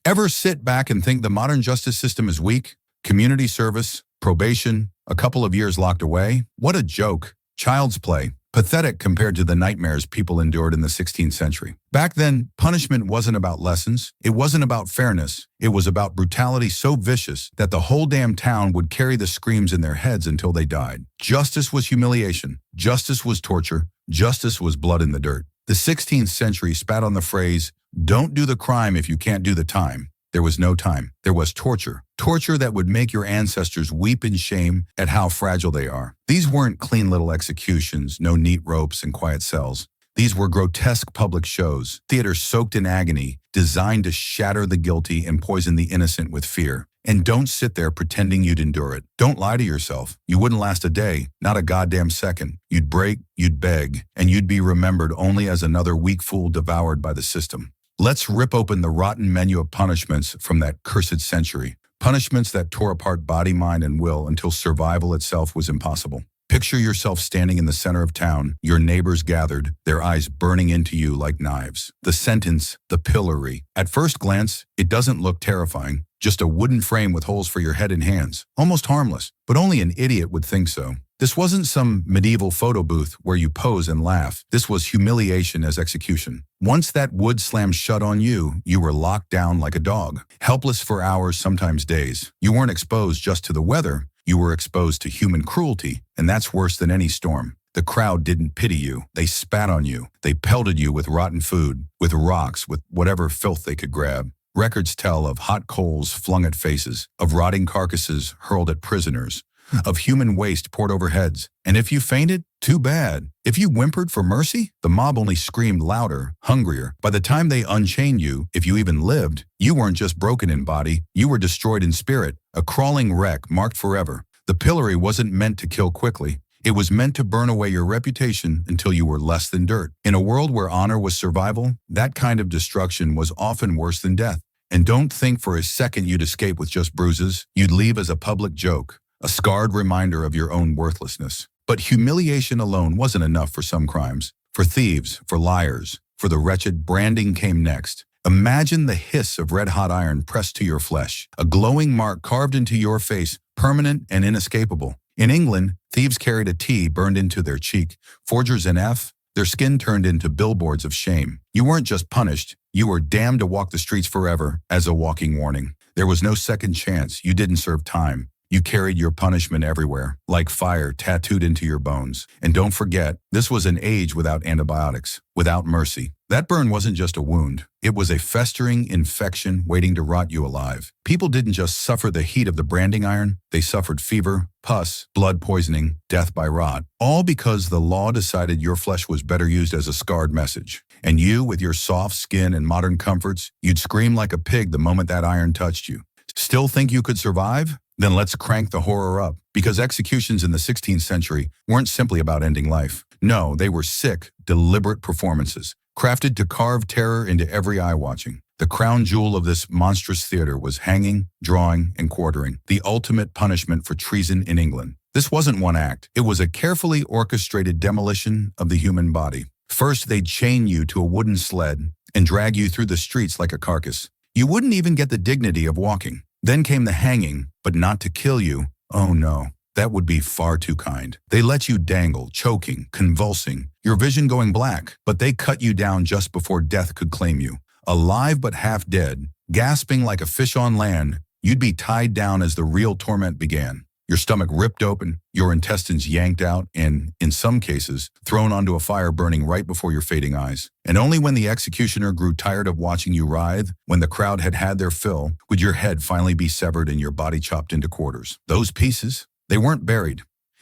Ever sit back and think the modern justice system is weak? Community service, probation, a couple of years locked away? What a joke. Child's play. Pathetic compared to the nightmares people endured in the 16th century. Back then, punishment wasn't about lessons. It wasn't about fairness. It was about brutality so vicious that the whole damn town would carry the screams in their heads until they died. Justice was humiliation. Justice was torture. Justice was blood in the dirt. The 16th century spat on the phrase, "Don't do the crime if you can't do the time." There was no time. There was torture. Torture that would make your ancestors weep in shame at how fragile they are. These weren't clean little executions, no neat ropes and quiet cells. These were grotesque public shows, theaters soaked in agony, designed to shatter the guilty and poison the innocent with fear. And don't sit there pretending you'd endure it. Don't lie to yourself. You wouldn't last a day, not a goddamn second. You'd break, you'd beg, and you'd be remembered only as another weak fool devoured by the system. Let's rip open the rotten menu of punishments from that cursed century. Punishments that tore apart body, mind, and will until survival itself was impossible. Picture yourself standing in the center of town, your neighbors gathered, their eyes burning into you like knives. The sentence, the pillory. At first glance, it doesn't look terrifying. Just a wooden frame with holes for your head and hands. Almost harmless, but only an idiot would think so. This wasn't some medieval photo booth where you pose and laugh. This was humiliation as execution. Once that wood slammed shut on you, you were locked down like a dog, helpless for hours, sometimes days. You weren't exposed just to the weather. You were exposed to human cruelty, and that's worse than any storm. The crowd didn't pity you. They spat on you. They pelted you with rotten food, with rocks, with whatever filth they could grab. Records tell of hot coals flung at faces, of rotting carcasses hurled at prisoners, of human waste poured over heads. And if you fainted, too bad. If you whimpered for mercy, the mob only screamed louder, hungrier. By the time they unchained you, if you even lived, you weren't just broken in body, you were destroyed in spirit, a crawling wreck marked forever. The pillory wasn't meant to kill quickly. It was meant to burn away your reputation until you were less than dirt. In a world where honor was survival, that kind of destruction was often worse than death. And don't think for a second you'd escape with just bruises. You'd leave as a public joke, a scarred reminder of your own worthlessness. But humiliation alone wasn't enough for some crimes. For thieves, for liars, for the wretched, branding came next. Imagine the hiss of red-hot iron pressed to your flesh, a glowing mark carved into your face, permanent and inescapable. In England, thieves carried a T burned into their cheek, forgers an F, their skin turned into billboards of shame. You weren't just punished, you were damned to walk the streets forever as a walking warning. There was no second chance. You didn't serve time. You carried your punishment everywhere, like fire tattooed into your bones. And don't forget, this was an age without antibiotics, without mercy. That burn wasn't just a wound. It was a festering infection waiting to rot you alive. People didn't just suffer the heat of the branding iron. They suffered fever, pus, blood poisoning, death by rot. All because the law decided your flesh was better used as a scarred message. And you, with your soft skin and modern comforts, you'd scream like a pig the moment that iron touched you. Still think you could survive? Then let's crank the horror up. Because executions in the 16th century weren't simply about ending life. No, they were sick, deliberate performances, crafted to carve terror into every eye watching. The crown jewel of this monstrous theater was hanging, drawing, and quartering, the ultimate punishment for treason in England. This wasn't one act. It was a carefully orchestrated demolition of the human body. First, they'd chain you to a wooden sled and drag you through the streets like a carcass. You wouldn't even get the dignity of walking. Then came the hanging, but not to kill you. Oh no, that would be far too kind. They let you dangle, choking, convulsing, your vision going black, but they cut you down just before death could claim you. Alive but half dead, gasping like a fish on land, you'd be tied down as the real torment began. Your stomach ripped open, your intestines yanked out, and, in some cases, thrown onto a fire burning right before your fading eyes. And only when the executioner grew tired of watching you writhe, when the crowd had had their fill, would your head finally be severed and your body chopped into quarters. Those pieces, they weren't buried.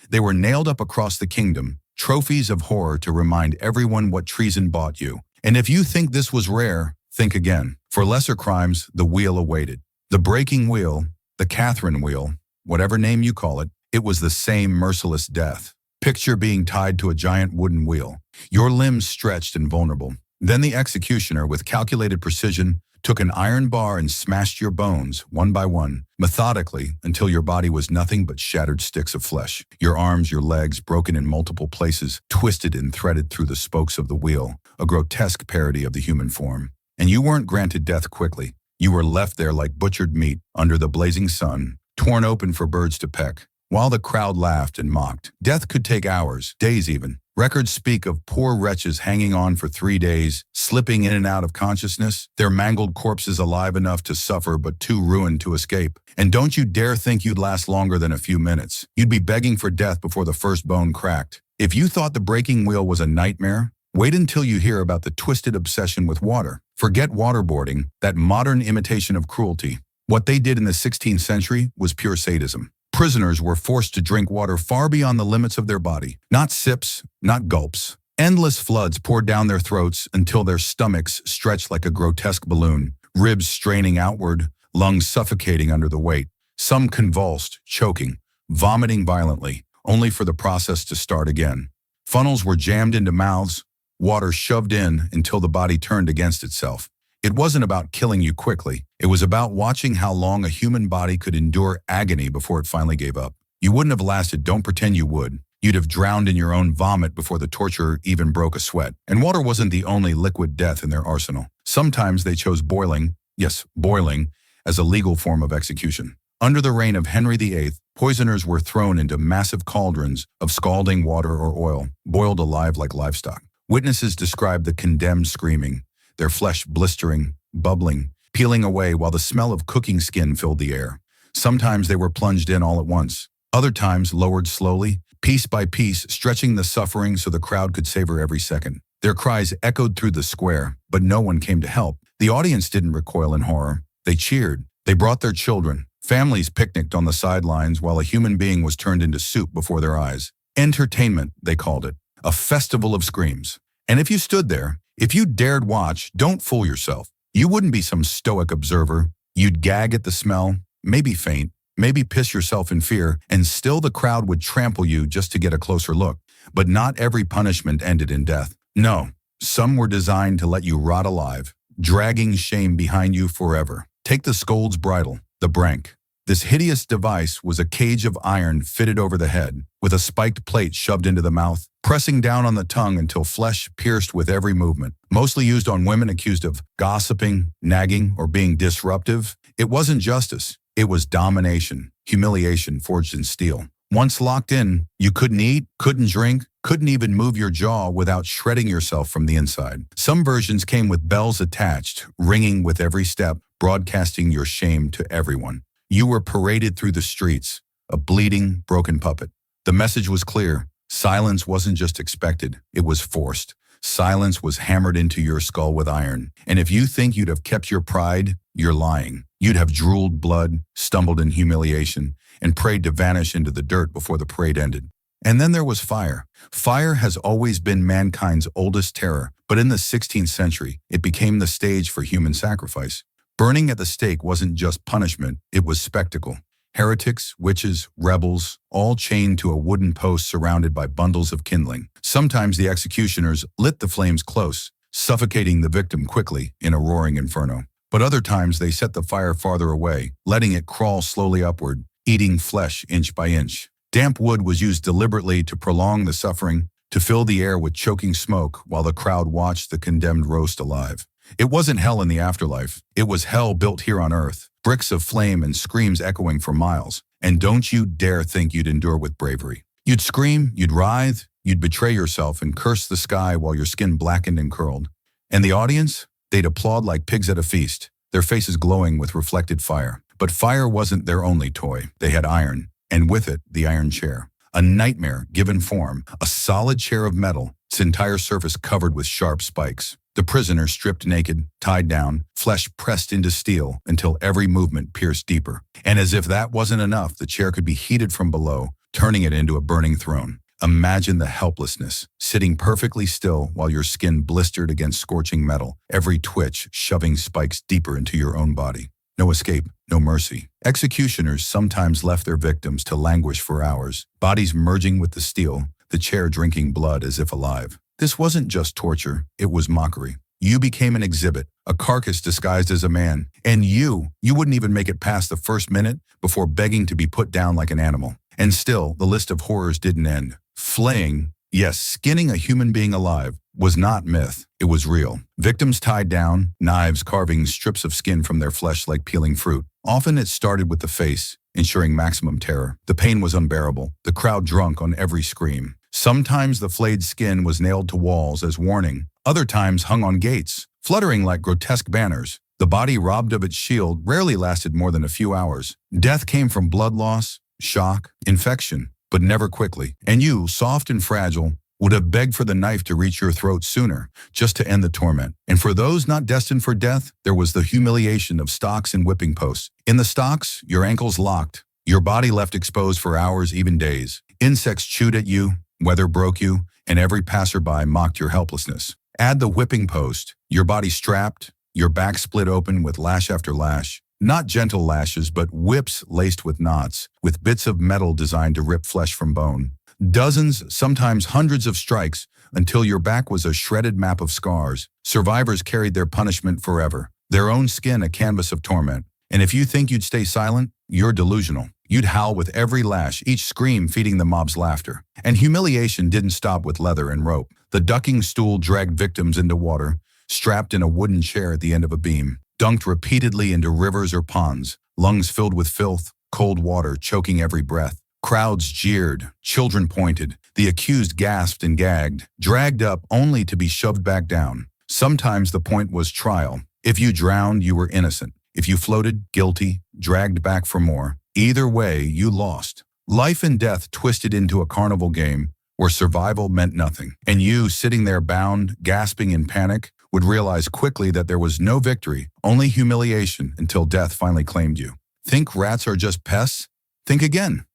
They were nailed up across the kingdom, trophies of horror to remind everyone what treason bought you. And if you think this was rare, think again. For lesser crimes, the wheel awaited. The breaking wheel, the Catherine wheel, whatever name you call it, it was the same merciless death. Picture being tied to a giant wooden wheel, your limbs stretched and vulnerable. Then the executioner, with calculated precision, took an iron bar and smashed your bones, one by one, methodically, until your body was nothing but shattered sticks of flesh. Your arms, your legs, broken in multiple places, twisted and threaded through the spokes of the wheel, a grotesque parody of the human form. And you weren't granted death quickly. You were left there like butchered meat under the blazing sun, torn open for birds to peck. While the crowd laughed and mocked, death could take hours, days even. Records speak of poor wretches hanging on for 3 days, slipping in and out of consciousness, their mangled corpses alive enough to suffer but too ruined to escape. And don't you dare think you'd last longer than a few minutes. You'd be begging for death before the first bone cracked. If you thought the breaking wheel was a nightmare, wait until you hear about the twisted obsession with water. Forget waterboarding, that modern imitation of cruelty. What they did in the 16th century was pure sadism. Prisoners were forced to drink water far beyond the limits of their body. Not sips, not gulps. Endless floods poured down their throats until their stomachs stretched like a grotesque balloon, ribs straining outward, lungs suffocating under the weight. Some convulsed, choking, vomiting violently, only for the process to start again. Funnels were jammed into mouths, water shoved in until the body turned against itself. It wasn't about killing you quickly. It was about watching how long a human body could endure agony before it finally gave up. You wouldn't have lasted, don't pretend you would. You'd have drowned in your own vomit before the torturer even broke a sweat. And water wasn't the only liquid death in their arsenal. Sometimes they chose boiling, yes, boiling, as a legal form of execution. Under the reign of Henry VIII, poisoners were thrown into massive cauldrons of scalding water or oil, boiled alive like livestock. Witnesses described the condemned screaming, their flesh blistering, bubbling, peeling away while the smell of cooking skin filled the air. Sometimes they were plunged in all at once. Other times lowered slowly, piece by piece, stretching the suffering so the crowd could savor every second. Their cries echoed through the square, but no one came to help. The audience didn't recoil in horror. They cheered. They brought their children. Families picnicked on the sidelines while a human being was turned into soup before their eyes. Entertainment, they called it. A festival of screams. And if you stood there, if you dared watch, don't fool yourself. You wouldn't be some stoic observer. You'd gag at the smell, maybe faint, maybe piss yourself in fear, and still the crowd would trample you just to get a closer look. But not every punishment ended in death. No, some were designed to let you rot alive, dragging shame behind you forever. Take the scold's bridle, the brank. This hideous device was a cage of iron fitted over the head, with a spiked plate shoved into the mouth, pressing down on the tongue until flesh pierced with every movement. Mostly used on women accused of gossiping, nagging, or being disruptive. It wasn't justice. It was domination, humiliation forged in steel. Once locked in, you couldn't eat, couldn't drink, couldn't even move your jaw without shredding yourself from the inside. Some versions came with bells attached, ringing with every step, broadcasting your shame to everyone. You were paraded through the streets, a bleeding, broken puppet. The message was clear. Silence wasn't just expected, it was forced. Silence was hammered into your skull with iron. And if you think you'd have kept your pride, you're lying. You'd have drooled blood, stumbled in humiliation, and prayed to vanish into the dirt before the parade ended. And then there was fire. Fire has always been mankind's oldest terror, but in the 16th century, it became the stage for human sacrifice. Burning at the stake wasn't just punishment, it was spectacle. Heretics, witches, rebels, all chained to a wooden post surrounded by bundles of kindling. Sometimes the executioners lit the flames close, suffocating the victim quickly in a roaring inferno. But other times they set the fire farther away, letting it crawl slowly upward, eating flesh inch by inch. Damp wood was used deliberately to prolong the suffering, to fill the air with choking smoke while the crowd watched the condemned roast alive. It wasn't hell in the afterlife. It was hell built here on earth. Bricks of flame and screams echoing for miles. And don't you dare think you'd endure with bravery. You'd scream, you'd writhe, you'd betray yourself and curse the sky while your skin blackened and curled. And the audience? They'd applaud like pigs at a feast, their faces glowing with reflected fire. But fire wasn't their only toy. They had iron, and with it, the iron chair. A nightmare given form, a solid chair of metal, its entire surface covered with sharp spikes. The prisoner stripped naked, tied down, flesh pressed into steel until every movement pierced deeper. And as if that wasn't enough, the chair could be heated from below, turning it into a burning throne. Imagine the helplessness, sitting perfectly still while your skin blistered against scorching metal, every twitch shoving spikes deeper into your own body. No escape, no mercy. Executioners sometimes left their victims to languish for hours, bodies merging with the steel, the chair drinking blood as if alive. This wasn't just torture, it was mockery. You became an exhibit, a carcass disguised as a man. And you wouldn't even make it past the first minute before begging to be put down like an animal. And still, the list of horrors didn't end. Flaying, yes, skinning a human being alive, was not myth, it was real. Victims tied down, knives carving strips of skin from their flesh like peeling fruit. Often it started with the face, ensuring maximum terror. The pain was unbearable, the crowd drunk on every scream. Sometimes the flayed skin was nailed to walls as warning, other times hung on gates, fluttering like grotesque banners. The body robbed of its shield rarely lasted more than a few hours. Death came from blood loss, shock, infection, but never quickly. And you, soft and fragile, would have begged for the knife to reach your throat sooner, just to end the torment. And for those not destined for death, there was the humiliation of stocks and whipping posts. In the stocks, your ankles locked, your body left exposed for hours, even days. Insects chewed at you, weather broke you, and every passerby mocked your helplessness. Add the whipping post, your body strapped, your back split open with lash after lash. Not gentle lashes, but whips laced with knots, with bits of metal designed to rip flesh from bone. Dozens, sometimes hundreds of strikes until your back was a shredded map of scars. Survivors carried their punishment forever, their own skin a canvas of torment. And if you think you'd stay silent, you're delusional. You'd howl with every lash, each scream feeding the mob's laughter. And humiliation didn't stop with leather and rope. The ducking stool dragged victims into water, strapped in a wooden chair at the end of a beam, dunked repeatedly into rivers or ponds, lungs filled with filth, cold water choking every breath. Crowds jeered, children pointed, the accused gasped and gagged, dragged up only to be shoved back down. Sometimes the point was trial. If you drowned, you were innocent. If you floated, guilty, dragged back for more. Either way, you lost. Life and death twisted into a carnival game where survival meant nothing. And you, sitting there bound, gasping in panic, would realize quickly that there was no victory, only humiliation until death finally claimed you. Think rats are just pests? Think again.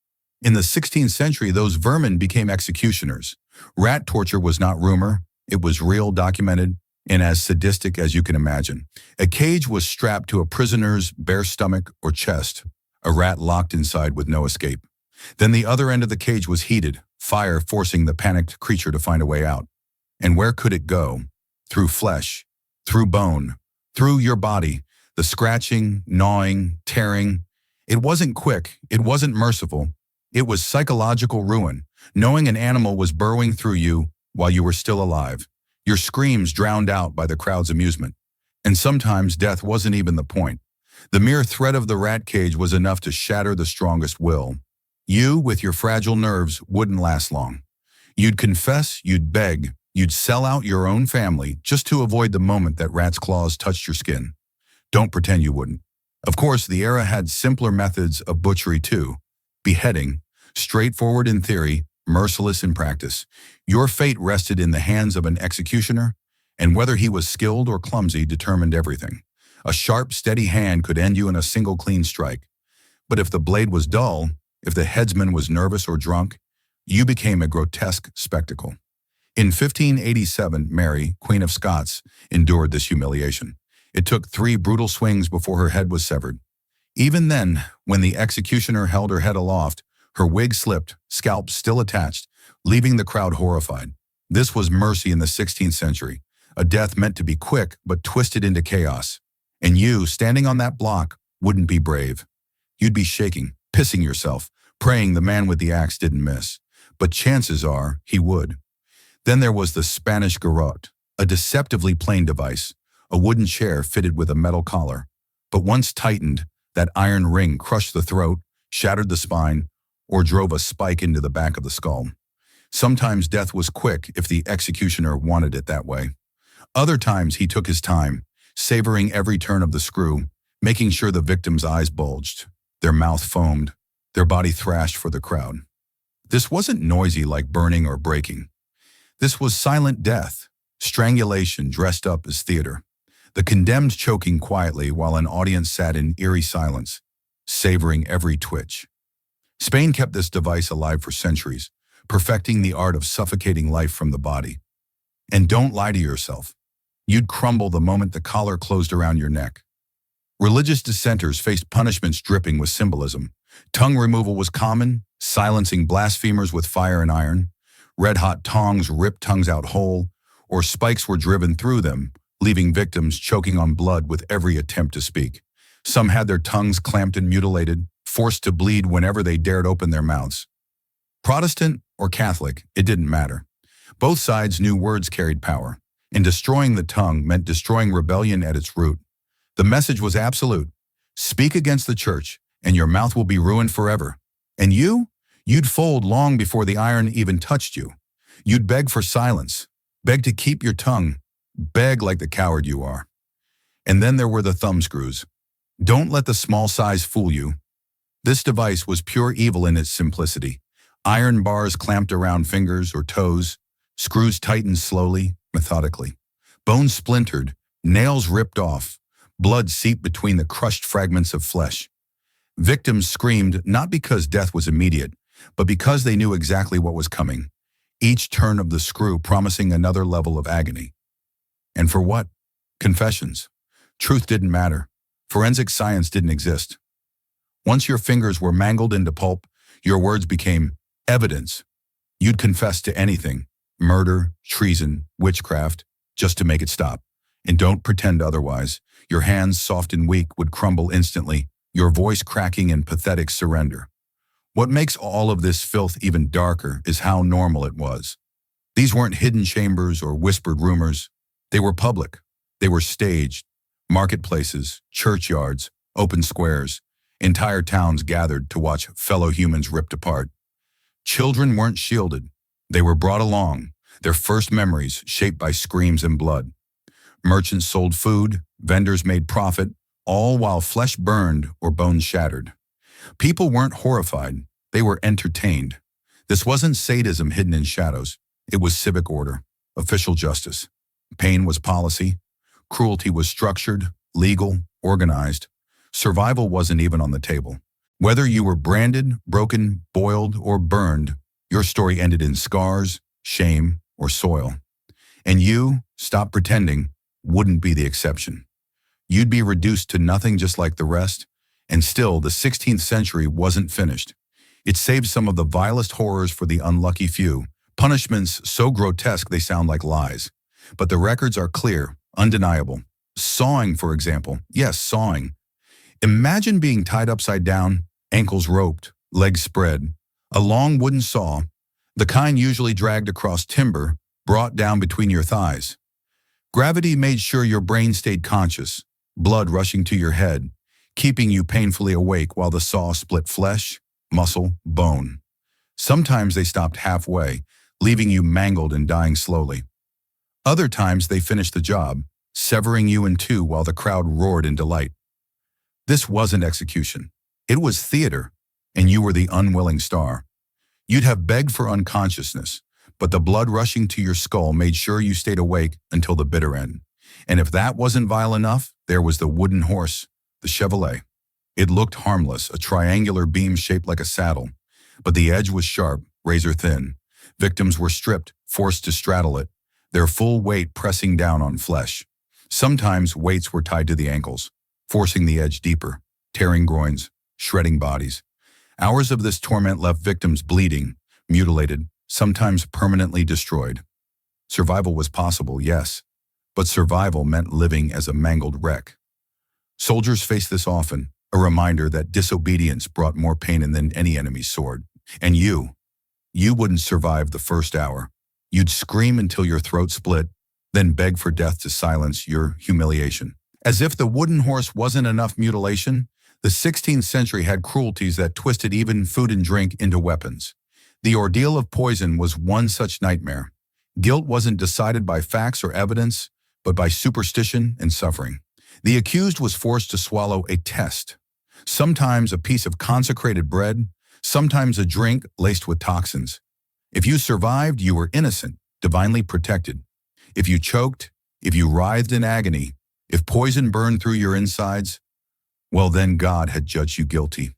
In the 16th century, those vermin became executioners. Rat torture was not rumor, it was real, documented, and as sadistic as you can imagine. A cage was strapped to a prisoner's bare stomach or chest, a rat locked inside with no escape. Then the other end of the cage was heated, fire forcing the panicked creature to find a way out. And where could it go? Through flesh, through bone, through your body, the scratching, gnawing, tearing. It wasn't quick, it wasn't merciful. It was psychological ruin, knowing an animal was burrowing through you while you were still alive, your screams drowned out by the crowd's amusement. And sometimes death wasn't even the point. The mere threat of the rat cage was enough to shatter the strongest will. You, with your fragile nerves, wouldn't last long. You'd confess, you'd beg, you'd sell out your own family just to avoid the moment that rat's claws touched your skin. Don't pretend you wouldn't. Of course, the era had simpler methods of butchery too. Beheading, straightforward in theory, merciless in practice. Your fate rested in the hands of an executioner, and whether he was skilled or clumsy determined everything. A sharp, steady hand could end you in a single clean strike. But if the blade was dull, if the headsman was nervous or drunk, you became a grotesque spectacle. In 1587, Mary, Queen of Scots, endured this humiliation. It took 3 brutal swings before her head was severed. Even then, when the executioner held her head aloft, her wig slipped, scalp still attached, leaving the crowd horrified. This was mercy in the 16th century, a death meant to be quick but twisted into chaos. And you, standing on that block, wouldn't be brave. You'd be shaking, pissing yourself, praying the man with the axe didn't miss. But chances are he would. Then there was the Spanish garrote, a deceptively plain device, a wooden chair fitted with a metal collar. But once tightened, that iron ring crushed the throat, shattered the spine, or drove a spike into the back of the skull. Sometimes death was quick if the executioner wanted it that way. Other times he took his time, savoring every turn of the screw, making sure the victim's eyes bulged, their mouth foamed, their body thrashed for the crowd. This wasn't noisy like burning or breaking. This was silent death, strangulation dressed up as theater. The condemned choking quietly while an audience sat in eerie silence, savoring every twitch. Spain kept this device alive for centuries, perfecting the art of suffocating life from the body. And don't lie to yourself. You'd crumble the moment the collar closed around your neck. Religious dissenters faced punishments dripping with symbolism. Tongue removal was common, silencing blasphemers with fire and iron. Red-hot tongs ripped tongues out whole, or spikes were driven through them, leaving victims choking on blood with every attempt to speak. Some had their tongues clamped and mutilated, forced to bleed whenever they dared open their mouths. Protestant or Catholic, it didn't matter. Both sides knew words carried power, and destroying the tongue meant destroying rebellion at its root. The message was absolute. Speak against the church, and your mouth will be ruined forever. And you'd fold long before the iron even touched you. You'd beg for silence, beg to keep your tongue, beg like the coward you are. And then there were the thumbscrews. Don't let the small size fool you. This device was pure evil in its simplicity. Iron bars clamped around fingers or toes, screws tightened slowly, methodically. Bones splintered, nails ripped off, blood seeped between the crushed fragments of flesh. Victims screamed not because death was immediate, but because they knew exactly what was coming, each turn of the screw promising another level of agony. And for what? Confessions. Truth didn't matter. Forensic science didn't exist. Once your fingers were mangled into pulp, your words became evidence. You'd confess to anything, murder, treason, witchcraft, just to make it stop. And don't pretend otherwise. Your hands, soft and weak, would crumble instantly, your voice cracking in pathetic surrender. What makes all of this filth even darker is how normal it was. These weren't hidden chambers or whispered rumors. They were public. They were staged. Marketplaces, churchyards, open squares. Entire towns gathered to watch fellow humans ripped apart. Children weren't shielded. They were brought along, their first memories shaped by screams and blood. Merchants sold food, vendors made profit, all while flesh burned or bones shattered. People weren't horrified, they were entertained. This wasn't sadism hidden in shadows. It was civic order, official justice. Pain was policy. Cruelty was structured, legal, organized. Survival wasn't even on the table. Whether you were branded, broken, boiled, or burned, your story ended in scars, shame, or soil. And you, stop pretending, wouldn't be the exception. You'd be reduced to nothing just like the rest, and still the 16th century wasn't finished. It saved some of the vilest horrors for the unlucky few, punishments so grotesque they sound like lies. But the records are clear, undeniable. Sawing, for example. Yes, sawing. Imagine being tied upside down, ankles roped, legs spread. A long wooden saw, the kind usually dragged across timber, brought down between your thighs. Gravity made sure your brain stayed conscious, blood rushing to your head, keeping you painfully awake while the saw split flesh, muscle, bone. Sometimes they stopped halfway, leaving you mangled and dying slowly. Other times they finished the job, severing you in two while the crowd roared in delight. This wasn't execution. It was theater, and you were the unwilling star. You'd have begged for unconsciousness, but the blood rushing to your skull made sure you stayed awake until the bitter end. And if that wasn't vile enough, there was the wooden horse, the chevalet. It looked harmless, a triangular beam shaped like a saddle, but the edge was sharp, razor thin. Victims were stripped, forced to straddle it, their full weight pressing down on flesh. Sometimes weights were tied to the ankles, forcing the edge deeper, tearing groins, shredding bodies. Hours of this torment left victims bleeding, mutilated, sometimes permanently destroyed. Survival was possible, yes, but survival meant living as a mangled wreck. Soldiers faced this often, a reminder that disobedience brought more pain than any enemy's sword. And you wouldn't survive the first hour. You'd scream until your throat split, then beg for death to silence your humiliation. As if the wooden horse wasn't enough mutilation, the 16th century had cruelties that twisted even food and drink into weapons. The ordeal of poison was one such nightmare. Guilt wasn't decided by facts or evidence, but by superstition and suffering. The accused was forced to swallow a test, sometimes a piece of consecrated bread, sometimes a drink laced with toxins. If you survived, you were innocent, divinely protected. If you choked, if you writhed in agony, if poison burned through your insides, well then God had judged you guilty.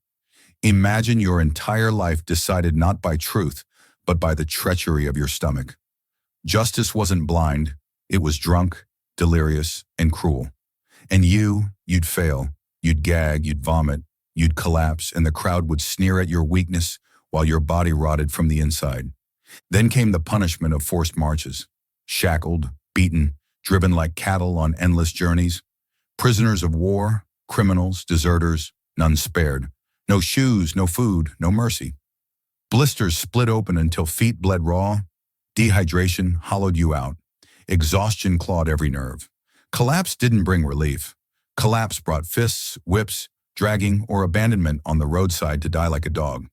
Imagine your entire life decided not by truth, but by the treachery of your stomach. Justice wasn't blind, it was drunk, delirious, and cruel. And you'd fail, you'd gag, you'd vomit, you'd collapse, and the crowd would sneer at your weakness while your body rotted from the inside. Then came the punishment of forced marches. Shackled, beaten, driven like cattle on endless journeys. Prisoners of war, criminals, deserters, none spared. No shoes, no food, no mercy. Blisters split open until feet bled raw. Dehydration hollowed you out. Exhaustion clawed every nerve. Collapse didn't bring relief. Collapse brought fists, whips, dragging, or abandonment on the roadside to die like a dog.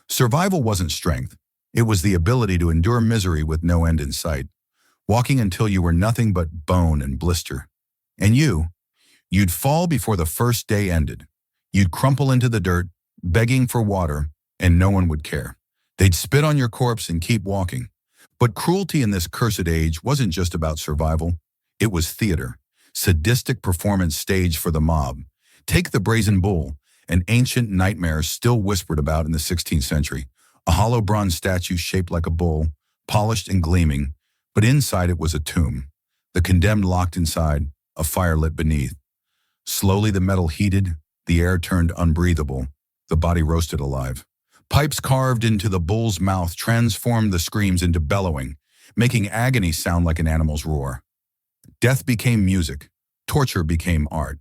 Survival wasn't strength. It was the ability to endure misery with no end in sight, walking until you were nothing but bone and blister. And you'd fall before the first day ended. You'd crumple into the dirt, begging for water, and no one would care. They'd spit on your corpse and keep walking. But cruelty in this cursed age wasn't just about survival. It was theater, sadistic performance staged for the mob. Take the brazen bull, an ancient nightmare still whispered about in the 16th century. A hollow bronze statue shaped like a bull, polished and gleaming, but inside it was a tomb. The condemned locked inside, a fire lit beneath. Slowly the metal heated, the air turned unbreathable, the body roasted alive. Pipes carved into the bull's mouth transformed the screams into bellowing, making agony sound like an animal's roar. Death became music. Torture became art.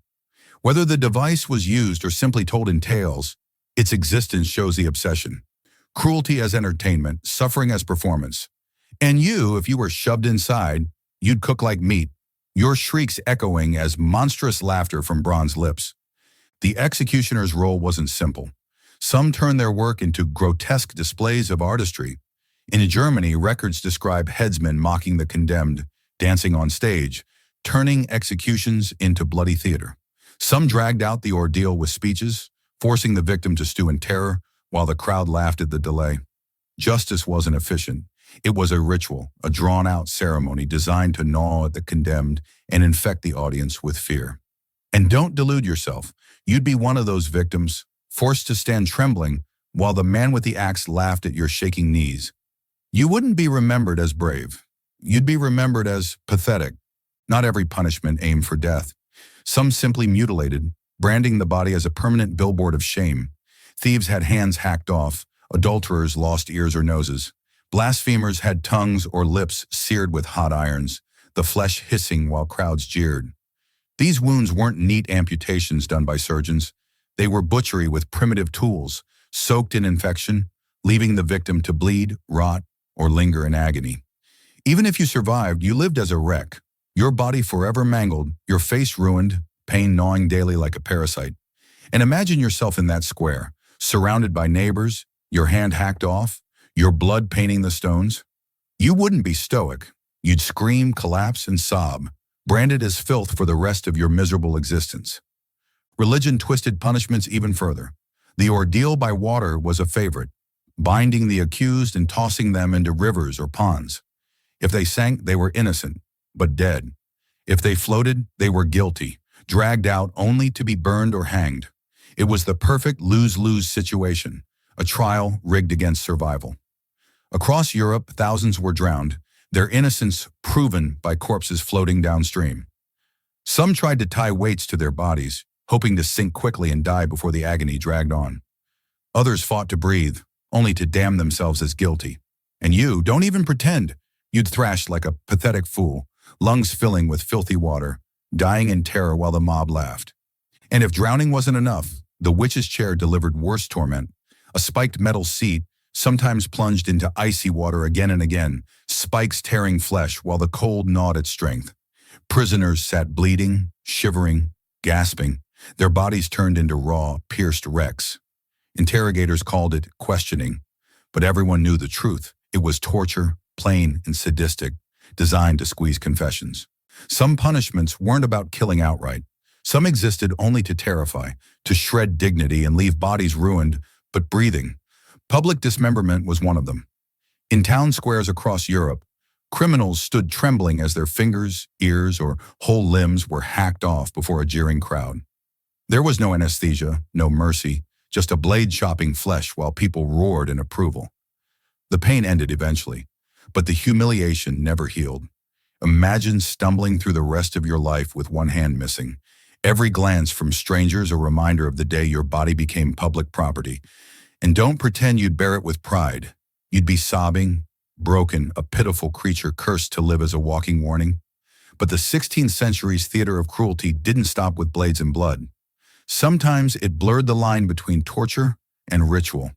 Whether the device was used or simply told in tales, its existence shows the obsession. Cruelty as entertainment, suffering as performance. And if you were shoved inside, you'd cook like meat, your shrieks echoing as monstrous laughter from bronze lips. The executioner's role wasn't simple. Some turned their work into grotesque displays of artistry. In Germany, records describe headsmen mocking the condemned, dancing on stage, turning executions into bloody theater. Some dragged out the ordeal with speeches, forcing the victim to stew in terror while the crowd laughed at the delay. Justice wasn't efficient. It was a ritual, a drawn-out ceremony designed to gnaw at the condemned and infect the audience with fear. And don't delude yourself. You'd be one of those victims, forced to stand trembling while the man with the axe laughed at your shaking knees. You wouldn't be remembered as brave. You'd be remembered as pathetic. Not every punishment aimed for death. Some simply mutilated, branding the body as a permanent billboard of shame. Thieves had hands hacked off. Adulterers lost ears or noses. Blasphemers had tongues or lips seared with hot irons, the flesh hissing while crowds jeered. These wounds weren't neat amputations done by surgeons. They were butchery with primitive tools, soaked in infection, leaving the victim to bleed, rot, or linger in agony. Even if you survived, you lived as a wreck. Your body forever mangled, your face ruined, pain gnawing daily like a parasite. And imagine yourself in that square, surrounded by neighbors, your hand hacked off, your blood painting the stones. You wouldn't be stoic. You'd scream, collapse, and sob, branded as filth for the rest of your miserable existence. Religion twisted punishments even further. The ordeal by water was a favorite, binding the accused and tossing them into rivers or ponds. If they sank, they were innocent, but dead. If they floated, they were guilty, dragged out only to be burned or hanged. It was the perfect lose-lose situation, a trial rigged against survival. Across Europe, thousands were drowned, their innocence proven by corpses floating downstream. Some tried to tie weights to their bodies, hoping to sink quickly and die before the agony dragged on. Others fought to breathe, only to damn themselves as guilty. And don't even pretend. You'd thrash like a pathetic fool, lungs filling with filthy water, dying in terror while the mob laughed. And if drowning wasn't enough, the witch's chair delivered worse torment. A spiked metal seat, sometimes plunged into icy water again and again, spikes tearing flesh while the cold gnawed at strength. Prisoners sat bleeding, shivering, gasping, their bodies turned into raw, pierced wrecks. Interrogators called it questioning, but everyone knew the truth. It was torture, plain and sadistic, designed to squeeze confessions. Some punishments weren't about killing outright. Some existed only to terrify, to shred dignity and leave bodies ruined, but breathing. Public dismemberment was one of them. In town squares across Europe, criminals stood trembling as their fingers, ears, or whole limbs were hacked off before a jeering crowd. There was no anesthesia, no mercy, just a blade chopping flesh while people roared in approval. The pain ended eventually, but the humiliation never healed. Imagine stumbling through the rest of your life with one hand missing. Every glance from strangers a reminder of the day your body became public property. And don't pretend you'd bear it with pride. You'd be sobbing, broken, a pitiful creature cursed to live as a walking warning. But the 16th century's theater of cruelty didn't stop with blades and blood. Sometimes it blurred the line between torture and ritual.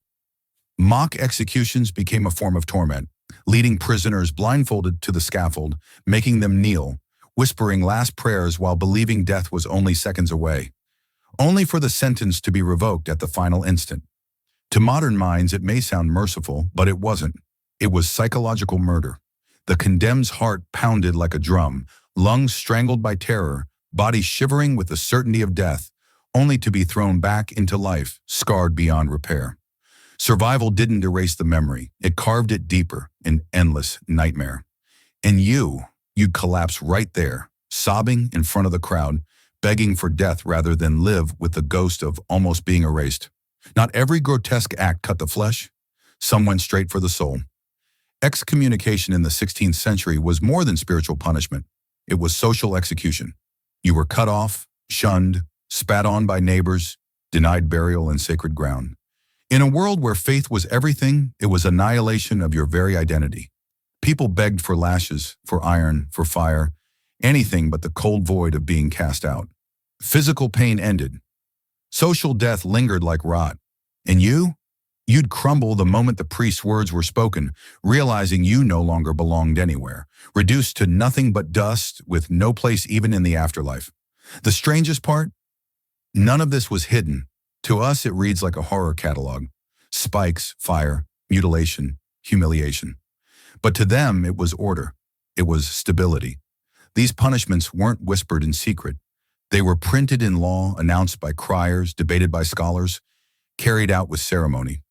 Mock executions became a form of torment, leading prisoners blindfolded to the scaffold, making them kneel, whispering last prayers while believing death was only seconds away, only for the sentence to be revoked at the final instant. To modern minds, it may sound merciful, but it wasn't. It was psychological murder. The condemned's heart pounded like a drum, lungs strangled by terror, body shivering with the certainty of death, only to be thrown back into life, scarred beyond repair. Survival didn't erase the memory. It carved it deeper, an endless nightmare. And you'd collapse right there, sobbing in front of the crowd, begging for death rather than live with the ghost of almost being erased. Not every grotesque act cut the flesh. Some went straight for the soul. Excommunication in the 16th century was more than spiritual punishment. It was social execution. You were cut off, shunned, spat on by neighbors, denied burial in sacred ground. In a world where faith was everything, it was annihilation of your very identity. People begged for lashes, for iron, for fire, anything but the cold void of being cast out. Physical pain ended. Social death lingered like rot. And you'd crumble the moment the priest's words were spoken, realizing you no longer belonged anywhere, reduced to nothing but dust with no place even in the afterlife. The strangest part? None of this was hidden. To us, it reads like a horror catalog. Spikes, fire, mutilation, humiliation. But to them, it was order. It was stability. These punishments weren't whispered in secret. They were printed in law, announced by criers, debated by scholars, carried out with ceremony.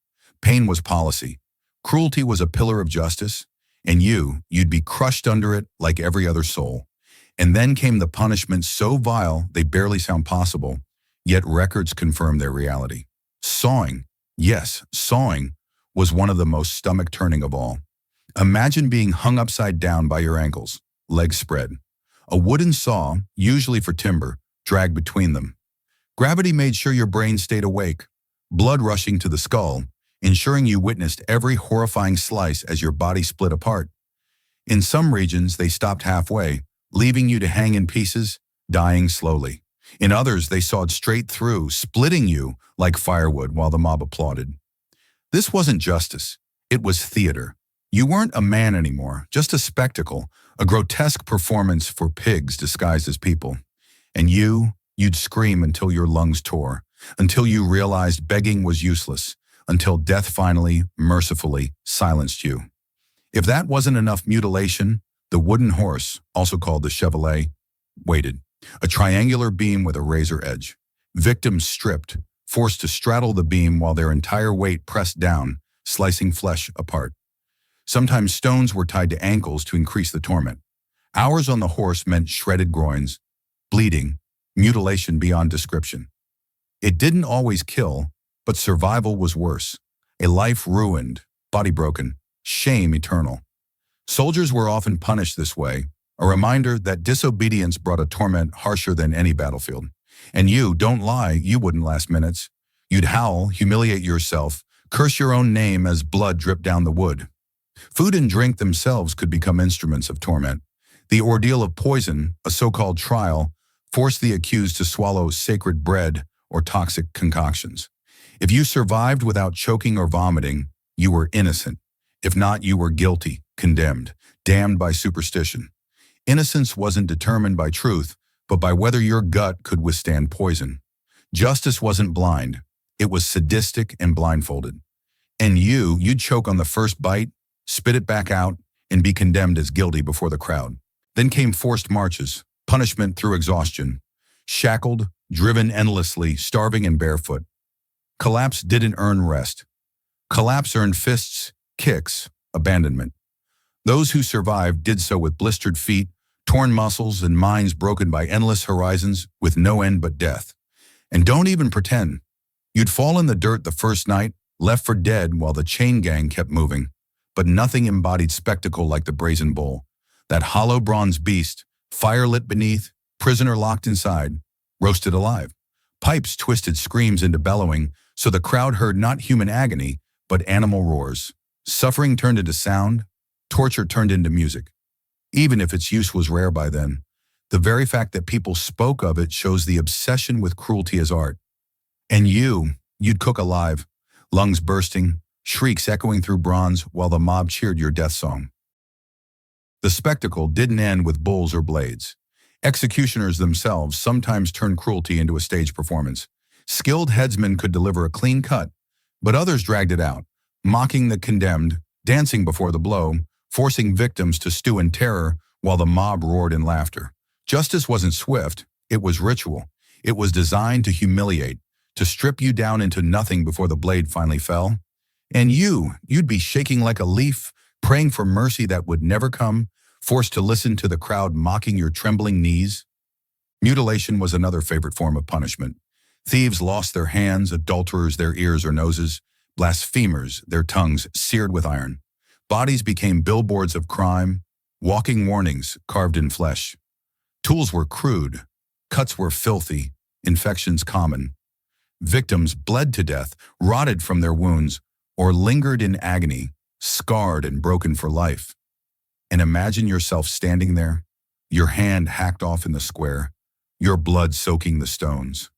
Pain was policy. Cruelty was a pillar of justice, and you'd be crushed under it like every other soul. And then came the punishments so vile they barely sound possible, yet records confirm their reality. Sawing, yes, sawing was one of the most stomach-turning of all. Imagine being hung upside down by your ankles, legs spread. A wooden saw, usually for timber, dragged between them. Gravity made sure your brain stayed awake, blood rushing to the skull, ensuring you witnessed every horrifying slice as your body split apart. In some regions, they stopped halfway, leaving you to hang in pieces, dying slowly. In others, they sawed straight through, splitting you like firewood while the mob applauded. This wasn't justice. It was theater. You weren't a man anymore, just a spectacle, a grotesque performance for pigs disguised as people. And you'd scream until your lungs tore, until you realized begging was useless, until death finally, mercifully, silenced you. If that wasn't enough mutilation, the wooden horse, also called the chevalet, waited. A triangular beam with a razor edge. Victims stripped, forced to straddle the beam while their entire weight pressed down, slicing flesh apart. Sometimes stones were tied to ankles to increase the torment. Hours on the horse meant shredded groins, bleeding, mutilation beyond description. It didn't always kill, but survival was worse. A life ruined, body broken, shame eternal. Soldiers were often punished this way, a reminder that disobedience brought a torment harsher than any battlefield. And don't lie, you wouldn't last minutes. You'd howl, humiliate yourself, curse your own name as blood dripped down the wood. Food and drink themselves could become instruments of torment. The ordeal of poison, a so-called trial, forced the accused to swallow sacred bread or toxic concoctions. If you survived without choking or vomiting, you were innocent. If not, you were guilty, condemned, damned by superstition. Innocence wasn't determined by truth, but by whether your gut could withstand poison. Justice wasn't blind. It was sadistic and blindfolded. And you'd choke on the first bite, spit it back out, and be condemned as guilty before the crowd. Then came forced marches, punishment through exhaustion. Shackled, driven endlessly, starving and barefoot. Collapse didn't earn rest. Collapse earned fists, kicks, abandonment. Those who survived did so with blistered feet, torn muscles, and minds broken by endless horizons with no end but death. And don't even pretend. You'd fall in the dirt the first night, left for dead while the chain gang kept moving. But nothing embodied spectacle like the brazen bull. That hollow bronze beast, fire lit beneath, prisoner locked inside, roasted alive. Pipes twisted screams into bellowing, so the crowd heard not human agony, but animal roars. Suffering turned into sound, torture turned into music. Even if its use was rare by then, the very fact that people spoke of it shows the obsession with cruelty as art. And you'd cook alive, lungs bursting, shrieks echoing through bronze while the mob cheered your death song. The spectacle didn't end with bulls or blades. Executioners themselves sometimes turned cruelty into a stage performance. Skilled headsmen could deliver a clean cut, but others dragged it out, mocking the condemned, dancing before the blow, forcing victims to stew in terror while the mob roared in laughter. Justice wasn't swift, it was ritual. It was designed to humiliate, to strip you down into nothing before the blade finally fell. And you'd be shaking like a leaf, praying for mercy that would never come, forced to listen to the crowd mocking your trembling knees. Mutilation was another favorite form of punishment. Thieves lost their hands, adulterers their ears or noses, blasphemers their tongues seared with iron. Bodies became billboards of crime, walking warnings carved in flesh. Tools were crude, cuts were filthy, infections common. Victims bled to death, rotted from their wounds, or lingered in agony, scarred and broken for life. And imagine yourself standing there, your hand hacked off in the square, your blood soaking the stones.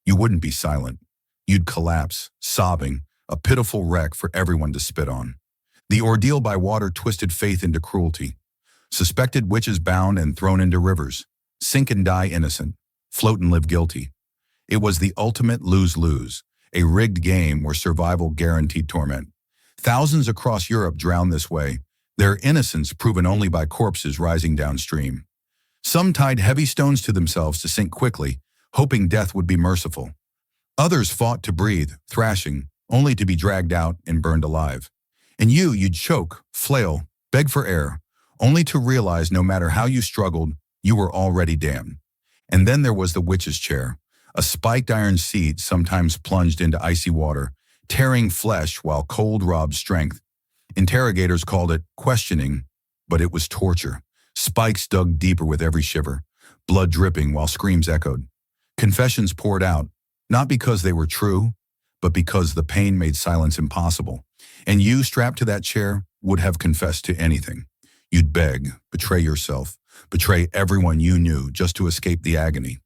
You wouldn't be silent. You'd collapse, sobbing, a pitiful wreck for everyone to spit on. The ordeal by water twisted faith into cruelty. Suspected witches bound and thrown into rivers, sink and die innocent, float and live guilty. It was the ultimate lose-lose, a rigged game where survival guaranteed torment. Thousands across Europe drowned this way, their innocence proven only by corpses rising downstream. Some tied heavy stones to themselves to sink quickly, hoping death would be merciful. Others fought to breathe, thrashing, only to be dragged out and burned alive. And you'd choke, flail, beg for air, only to realize no matter how you struggled, you were already damned. And then there was the witch's chair, a spiked iron seat sometimes plunged into icy water, tearing flesh while cold robbed strength. Interrogators called it questioning, but it was torture. Spikes dug deeper with every shiver, blood dripping while screams echoed. Confessions poured out, not because they were true, but because the pain made silence impossible. And you, strapped to that chair, would have confessed to anything. You'd beg, betray yourself, betray everyone you knew just to escape the agony.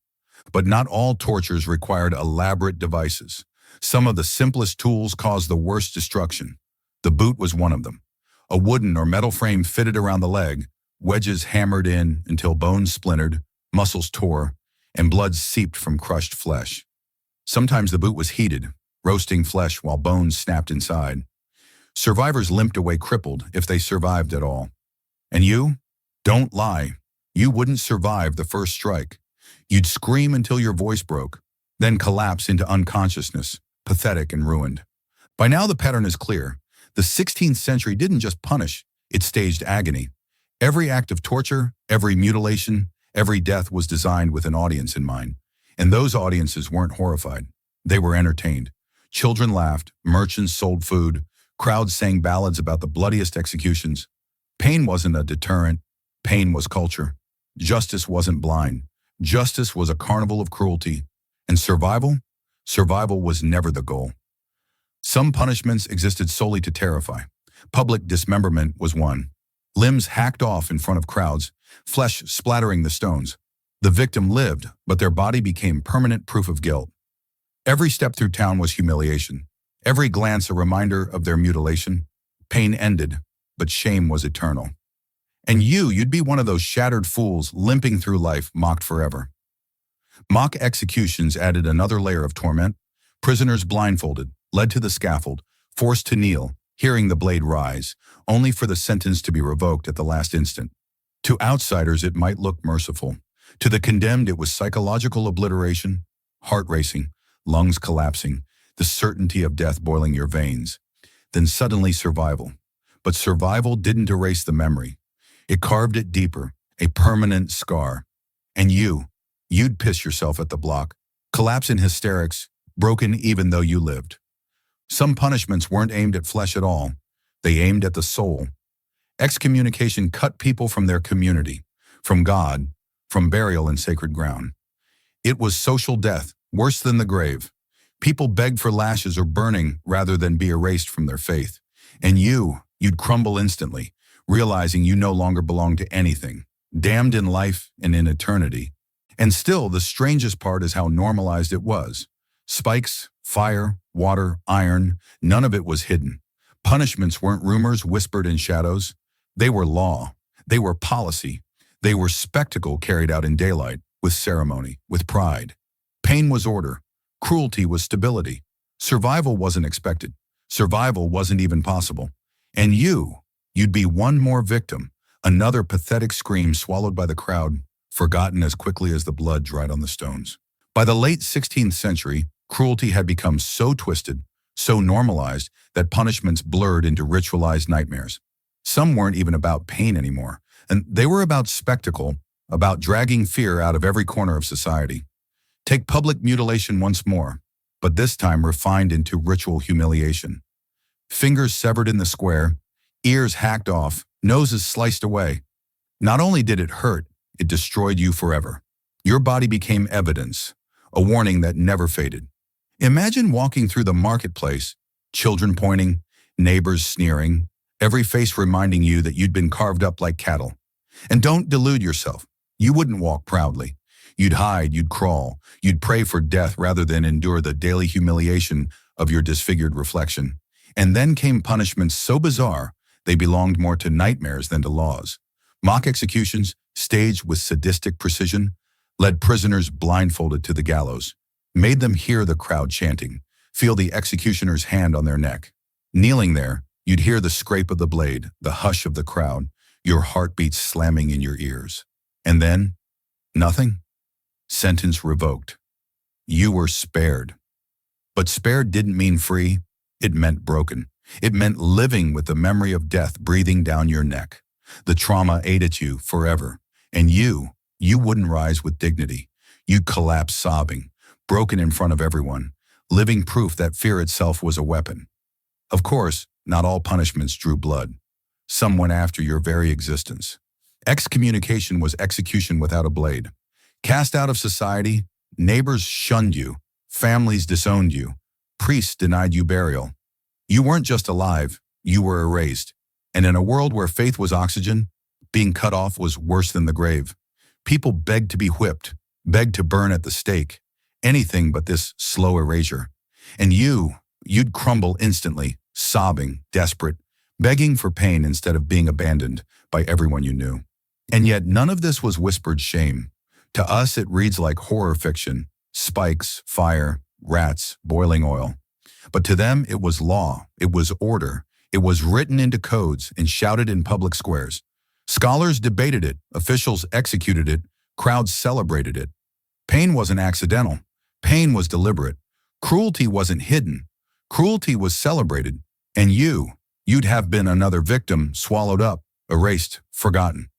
But not all tortures required elaborate devices. Some of the simplest tools caused the worst destruction. The boot was one of them. A wooden or metal frame fitted around the leg, wedges hammered in until bones splintered, muscles tore, and blood seeped from crushed flesh. Sometimes the boot was heated, roasting flesh while bones snapped inside. Survivors limped away crippled if they survived at all. And you? Don't lie. You wouldn't survive the first strike. You'd scream until your voice broke, then collapse into unconsciousness, pathetic and ruined. By now the pattern is clear. The 16th century didn't just punish, it staged agony. Every act of torture, every mutilation, every death was designed with an audience in mind. And those audiences weren't horrified. They were entertained. Children laughed, merchants sold food, crowds sang ballads about the bloodiest executions. Pain wasn't a deterrent, pain was culture. Justice wasn't blind. Justice was a carnival of cruelty. And survival? Survival was never the goal. Some punishments existed solely to terrify. Public dismemberment was one. Limbs hacked off in front of crowds, flesh splattering the stones. The victim lived, but their body became permanent proof of guilt. Every step through town was humiliation. Every glance a reminder of their mutilation. Pain ended, but shame was eternal. And you'd be one of those shattered fools limping through life mocked forever. Mock executions added another layer of torment. Prisoners blindfolded, led to the scaffold, forced to kneel, hearing the blade rise, only for the sentence to be revoked at the last instant. To outsiders it might look merciful. To the condemned it was psychological obliteration, heart racing, lungs collapsing, the certainty of death boiling your veins. Then suddenly survival. But survival didn't erase the memory. It carved it deeper, a permanent scar. And you'd piss yourself at the block, collapse in hysterics, broken even though you lived. Some punishments weren't aimed at flesh at all. They aimed at the soul. Excommunication cut people from their community, from God, from burial in sacred ground. It was social death, worse than the grave. People begged for lashes or burning rather than be erased from their faith. And you'd crumble instantly, realizing you no longer belonged to anything, damned in life and in eternity. And still, the strangest part is how normalized it was. Spikes, fire, water, iron, none of it was hidden. Punishments weren't rumors whispered in shadows. They were law. They were policy. They were spectacle carried out in daylight, with ceremony, with pride. Pain was order. Cruelty was stability. Survival wasn't expected. Survival wasn't even possible. And you'd be one more victim, another pathetic scream swallowed by the crowd, forgotten as quickly as the blood dried on the stones. By the late 16th century, cruelty had become so twisted, so normalized, that punishments blurred into ritualized nightmares. Some weren't even about pain anymore, and they were about spectacle, about dragging fear out of every corner of society. Take public mutilation once more, but this time refined into ritual humiliation. Fingers severed in the square, ears hacked off, noses sliced away. Not only did it hurt, it destroyed you forever. Your body became evidence, a warning that never faded. Imagine walking through the marketplace, children pointing, neighbors sneering, every face reminding you that you'd been carved up like cattle. And don't delude yourself. You wouldn't walk proudly. You'd hide, you'd crawl, you'd pray for death rather than endure the daily humiliation of your disfigured reflection. And then came punishments so bizarre, they belonged more to nightmares than to laws. Mock executions, staged with sadistic precision, led prisoners blindfolded to the gallows, made them hear the crowd chanting, feel the executioner's hand on their neck. Kneeling there, you'd hear the scrape of the blade, the hush of the crowd, your heartbeats slamming in your ears. And then, nothing. Sentence revoked. You were spared. But spared didn't mean free. It meant broken. It meant living with the memory of death breathing down your neck. The trauma ate at you forever. And you wouldn't rise with dignity. You'd collapse sobbing, broken in front of everyone, living proof that fear itself was a weapon. Of course, not all punishments drew blood. Some went after your very existence. Excommunication was execution without a blade. Cast out of society, neighbors shunned you, families disowned you, priests denied you burial. You weren't just alive, you were erased. And in a world where faith was oxygen, being cut off was worse than the grave. People begged to be whipped, begged to burn at the stake, anything but this slow erasure. And you'd crumble instantly, sobbing, desperate, begging for pain instead of being abandoned by everyone you knew. And yet none of this was whispered shame. To us, it reads like horror fiction, spikes, fire, rats, boiling oil. But to them, it was law, it was order, it was written into codes and shouted in public squares. Scholars debated it, officials executed it, crowds celebrated it. Pain wasn't accidental, pain was deliberate. Cruelty wasn't hidden, cruelty was celebrated. And you'd have been another victim, swallowed up, erased, forgotten.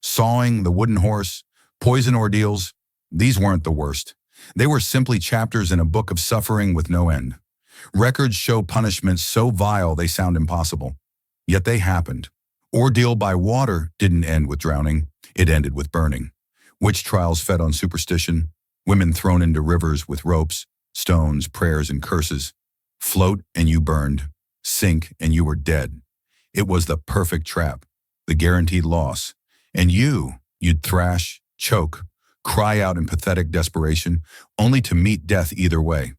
Sawing, the wooden horse, poison ordeals, these weren't the worst. They were simply chapters in a book of suffering with no end. Records show punishments so vile they sound impossible. Yet they happened. Ordeal by water didn't end with drowning, it ended with burning. Witch trials fed on superstition, women thrown into rivers with ropes, stones, prayers, and curses. Float and you burned, sink and you were dead. It was the perfect trap, the guaranteed loss. And you'd thrash, choke, cry out in pathetic desperation, only to meet death either way.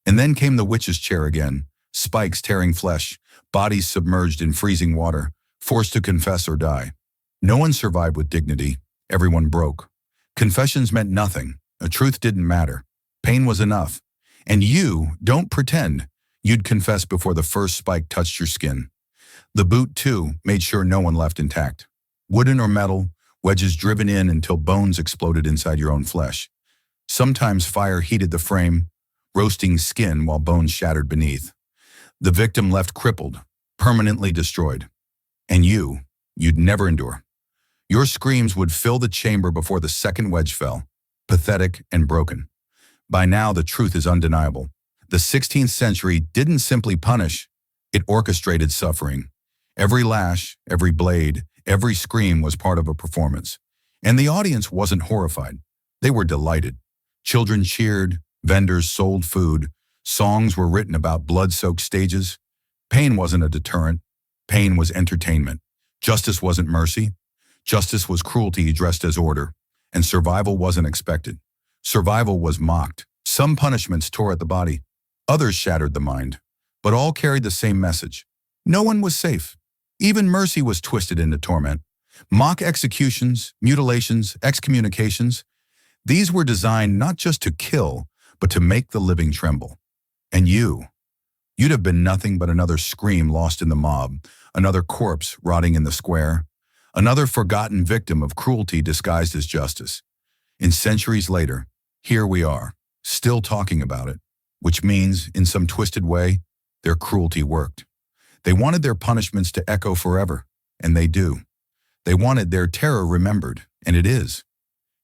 And then came the witch's chair again, spikes tearing flesh, bodies submerged in freezing water, forced to confess or die. No one survived with dignity, everyone broke. Confessions meant nothing, a truth didn't matter. Pain was enough. And don't pretend, you'd confess before the first spike touched your skin. The boot, too, made sure no one left intact. Wooden or metal, wedges driven in until bones exploded inside your own flesh. Sometimes fire heated the frame, roasting skin while bones shattered beneath. The victim left crippled, permanently destroyed. And you'd never endure. Your screams would fill the chamber before the second wedge fell, pathetic and broken. By now, the truth is undeniable. The 16th century didn't simply punish, it orchestrated suffering. Every lash, every blade, every scream was part of a performance. And the audience wasn't horrified. They were delighted. Children cheered, vendors sold food, songs were written about blood-soaked stages. Pain wasn't a deterrent. Pain was entertainment. Justice wasn't mercy. Justice was cruelty dressed as order. And survival wasn't expected. Survival was mocked. Some punishments tore at the body. Others shattered the mind. But all carried the same message. No one was safe. Even mercy was twisted into torment. Mock executions, mutilations, excommunications, these were designed not just to kill, but to make the living tremble. And you'd have been nothing but another scream lost in the mob, another corpse rotting in the square, another forgotten victim of cruelty disguised as justice. And centuries later, here we are, still talking about it, which means, in some twisted way, their cruelty worked. They wanted their punishments to echo forever, and they do. They wanted their terror remembered, and it is.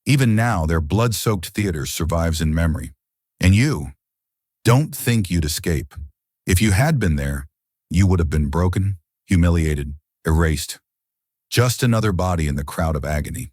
Even now, their blood-soaked theater survives in memory. And you, don't think you'd escape. If you had been there, you would have been broken, humiliated, erased. Just another body in the crowd of agony.